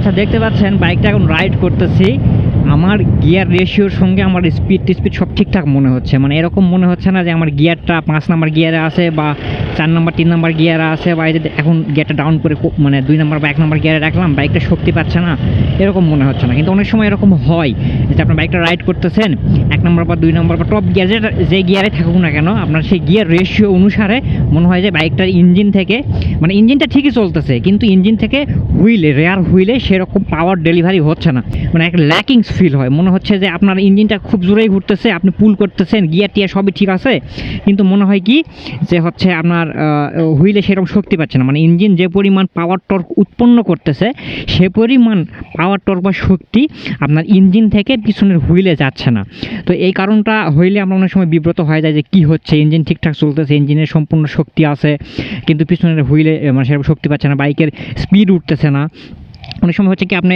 আচ্ছা দেখতে পাচ্ছেন বাইকটা এখন রাইড করতেছি, আমার গিয়ার রেশিওর সঙ্গে আমার স্পিড সব ঠিকঠাক মনে হচ্ছে। মানে এরকম মনে হচ্ছে না যে আমার গিয়ারটা 5 নাম্বার গিয়ারে আছে বা 4 নাম্বার 3 নাম্বার গিয়ারে আছে, বা এই যে এখন গিয়ারটা ডাউন করে মানে 2 নাম্বার বা 1 নাম্বার গিয়ারে রাখলাম, বাইকটা শক্তি পাচ্ছে না, এরকম মনে হচ্ছে না। কিন্তু অনেক সময় এরকম হয় যে আপনার বাইকটা রাইড করতেছেন 1 নাম্বার বা 2 নাম্বার বা টপ গিয়ার যে গিয়ারে থাকুক না কেন, আপনার সেই গিয়ার রেশিও অনুসারে মনে হয় যে বাইকটার ইঞ্জিন থেকে, মানে ইঞ্জিনটা ঠিকই চলতেছে কিন্তু ইঞ্জিন থেকে রেয়ার হুইলে সেরকম পাওয়ার ডেলিভারি হচ্ছে না। মানে একটা ল্যাকিংস ফিল হয়, মনে হচ্ছে যে আপনার ইঞ্জিনটা খুব জোরেই ঘুরতেছে, আপনি পুল করতেছেন, গিয়ার টিয়ার সবই ঠিক আছে, কিন্তু মনে হয় কি যে হচ্ছে আপনার হুইলে সেরকম শক্তি পাচ্ছে না। মানে ইঞ্জিন যে পরিমাণ পাওয়ার টর্ক উৎপন্ন করতেছে সে পরিমাণ পাওয়ার টর্ক বা শক্তি আপনার ইঞ্জিন থেকে পিছনের হুইলে যাচ্ছে না। তো এই কারণটা হইলে আমরা অনেক সময় বিব্রত হয়ে যায় যে কী হচ্ছে, ইঞ্জিন ঠিকঠাক চলতেছে, ইঞ্জিনের সম্পূর্ণ শক্তি আছে কিন্তু পিছনের হুইলে মানে সেরকম শক্তি পাচ্ছে না, বাইকের স্পিড উঠতেছে না। অনেক সময় হচ্ছে কি আপনি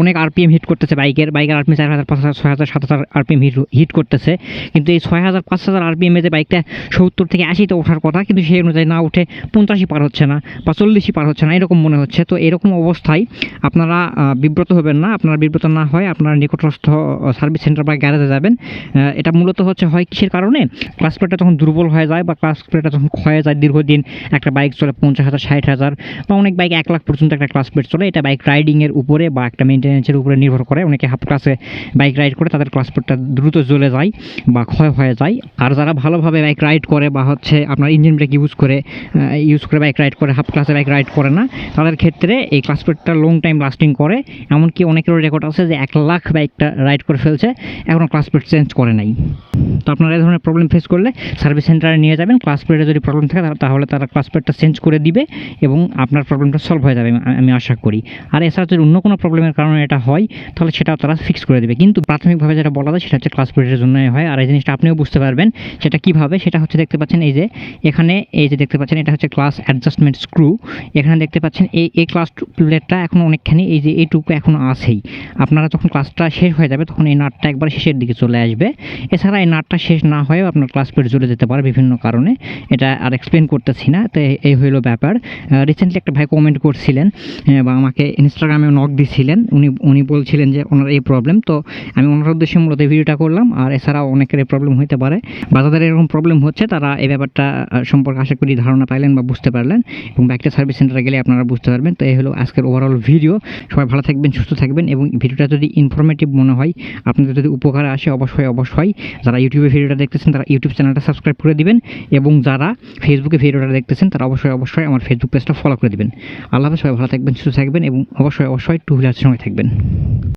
অনেক আরপিএম হিট করতেছে, বাইকের আরপিএম 4000 5000 6000 7000 আরপিএম হিট করতেছে, কিন্তু এই 6000 5000 আরপিএমে যে বাইকটা 70 থেকে 80-তে ওঠার কথা কিন্তু সেই অনুযায়ী না উঠে 85 পার হচ্ছে না বা 40 পার হচ্ছে না, এরকম মনে হচ্ছে। তো এরকম অবস্থায় আপনারা বিব্রত হবেন না। আপনারা বিব্রত না হয় আপনারা নিকটস্থ সার্ভিস সেন্টার বা গ্যারেজে যাবেন। এটা মূলত হয় কিসের কারণে, ক্লাস প্লেটটা যখন দুর্বল হয়ে যায় বা ক্লাস প্লেটটা যখন ক্ষয়ে যায়, দীর্ঘদিন একটা বাইক চলে 50,000 60,000 বা অনেক বাইক 1 লাখ পর্যন্ত একটা ক্লাস প্লেট চলে, এটা বাইক রাইডিংয়ের উপরে বা একটা মেনটেন্যান্সের উপরে নির্ভর করে। অনেকে হাফ ক্লাসে বাইক রাইড করে তাদের ক্লাস প্লেটটা দ্রুত জ্বলে যায় বা ক্ষয় হয়ে যায়। আর যারা ভালোভাবে বাইক রাইড করে বা হচ্ছে আপনার ইঞ্জিন ব্রেক ইউজ করে বাইক রাইড করে, হাফ ক্লাসে বাইক রাইড করে না, তাদের ক্ষেত্রে এই ক্লাস প্লেটটা লং টাইম লাস্টিং করে। এমনকি অনেকেরও রেকর্ড আছে যে 1 লাখ বাইকটা রাইড করে ফেলছে, এখনও ক্লাস প্লেট চেঞ্জ করে নাই। তো আপনারা এই ধরনের প্রবলেম ফেস করলে সার্ভিস সেন্টারে নিয়ে যাবেন। ক্লাস প্লেটে যদি প্রবলেম থাকে তাহলে তারা ক্লাস প্লেটটা চেঞ্জ করে দিবে এবং আপনার প্রবলেমটা সলভ হয়ে যাবে আমি আশা করি। আর এছাড়া যদি অন্য কোনো প্রবলেমের কারণে এটা হয় তাহলে সেটাও তারা ফিক্স করে দেবে। কিন্তু প্রাথমিকভাবে যেটা বলা যায় সেটা হচ্ছে ক্লাস প্লেটের জন্যই হয়। আর এই জিনিসটা আপনিও বুঝতে পারবেন সেটা কীভাবে, সেটা হচ্ছে দেখতে পাচ্ছেন এই যে এখানে এই যে দেখতে পাচ্ছেন এটা হচ্ছে ক্লাস অ্যাডজাস্টমেন্ট স্ক্রু। এখানে দেখতে পাচ্ছেন এই ক্লাস প্লেটটা এখন অনেকখানি এই যে এইটুকু এখনও আছেই। আপনারা যখন ক্লাসটা শেষ হয়ে যাবে তখন এই নাটটা একবার শেষের দিকে চলে আসবে। এছাড়া এই নাটটা শেষ না হয়েও আপনার ক্লাস প্লেট জ্বলে যেতে পারে বিভিন্ন কারণে, এটা আর এক্সপ্লেন করতেছি না। তো এই হইলো ব্যাপার। রিসেন্টলি একটা ভাই কমেন্ট করছিলেন বা আমাকে ইনস্টাগ্রামেও নক দিছিলেন, উনি বলছিলেন যে ওনার এই প্রবলেম। তো আমি ওনার উদ্দেশ্যে মূলত ভিডিওটা করলাম। আর এছাড়াও অনেকের এই প্রবলেম হতে পারে বা যাদের এরকম প্রবলেম হচ্ছে তারা এই ব্যাপারটা সম্পর্কে আশা করি ধারণা পাইলেন বা বুঝতে পারলেন, এবং বাইকটা সার্ভিস সেন্টারে গেলে আপনারা বুঝতে পারবেন। তো এই হলো আজকের ওভারঅল ভিডিও। সবাই ভালো থাকবেন, সুস্থ থাকবেন, এবং ভিডিওটা যদি ইনফরমেটিভ মনে হয়, আপনাদের যদি উপকারে আসে, অবশ্যই যারা ইউটিউবে ভিডিওটা দেখতেছেন তারা ইউটিউব চ্যানেলটা সাবস্ক্রাইব করে দিবেন, এবং যারা ফেসবুকে ভিডিওটা দেখতেছেন তারা অবশ্যই আমার ফেসবুক পেজটা ফলো করে দিবেন। আল্লাহ হাফেজ, সবাই ভালো থাকবেন, সুস্থ থাকবেন, এবং অবশ্যই টু হুইলার্সের সঙ্গে থাকবেন।